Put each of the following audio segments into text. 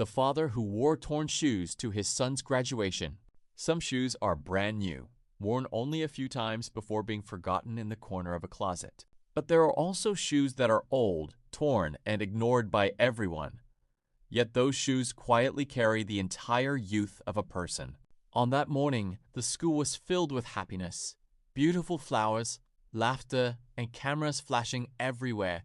The father who wore torn shoes to his son's graduation. Some shoes are brand new, worn only a few times before being forgotten in the corner of a closet. But there are also shoes that are old, torn, and ignored by everyone. Yet those shoes quietly carry the entire youth of a person. On that morning, the school was filled with happiness. Beautiful flowers, laughter, and cameras flashing everywhere.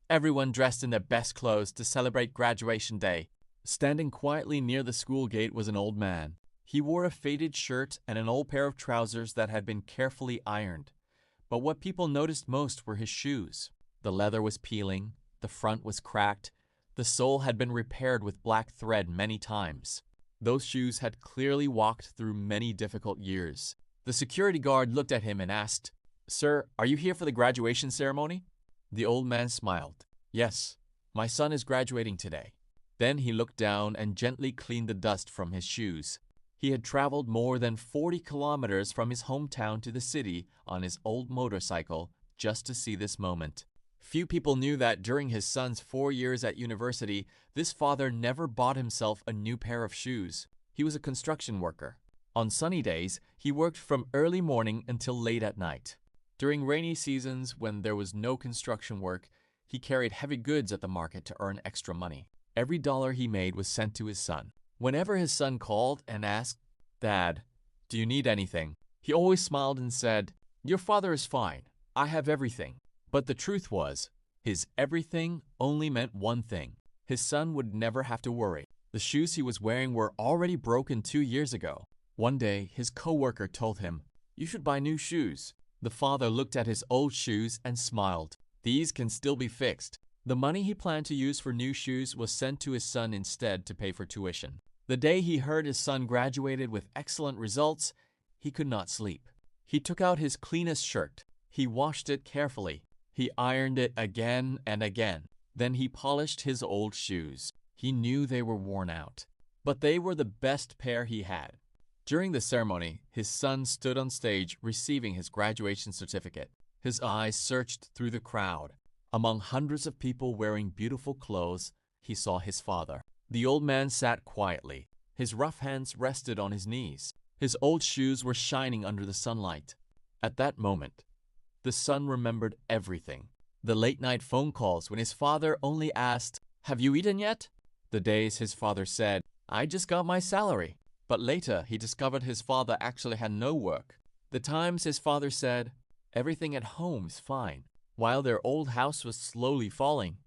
Everyone dressed in their best clothes to celebrate graduation day. Standing quietly near the school gate was an old man. He wore a faded shirt and an old pair of trousers that had been carefully ironed. But what people noticed most were his shoes. The leather was peeling, the front was cracked, the sole had been repaired with black thread many times. Those shoes had clearly walked through many difficult years. The security guard looked at him and asked, "Sir, are you here for the graduation ceremony?" The old man smiled. "Yes, my son is graduating today." Then he looked down and gently cleaned the dust from his shoes. He had traveled more than 40 kilometers from his hometown to the city on his old motorcycle just to see this moment. Few people knew that during his son's 4 years at university, this father never bought himself a new pair of shoes. He was a construction worker. On sunny days, he worked from early morning until late at night. During rainy seasons, when there was no construction work, he carried heavy goods at the market to earn extra money. Every dollar he made was sent to his son. Whenever his son called and asked, "Dad, do you need anything?" he always smiled and said, "Your father is fine. I have everything." But the truth was, his everything only meant one thing. His son would never have to worry. The shoes he was wearing were already broken 2 years ago. One day, his co-worker told him, "You should buy new shoes." The father looked at his old shoes and smiled. These can still be fixed. The money he planned to use for new shoes was sent to his son instead to pay for tuition. The day he heard his son graduated with excellent results, he could not sleep. He took out his cleanest shirt. He washed it carefully. He ironed it again and again. Then he polished his old shoes. He knew they were worn out, but they were the best pair he had. During the ceremony, his son stood on stage receiving his graduation certificate. His eyes searched through the crowd. Among hundreds of people wearing beautiful clothes, he saw his father. The old man sat quietly. His rough hands rested on his knees. His old shoes were shining under the sunlight. At that moment, the son remembered everything. The late-night phone calls when his father only asked, "Have you eaten yet?" The days his father said, "I just got my salary." But later, he discovered his father actually had no work. The times his father said, "Everything at home is fine," while their old house was slowly falling.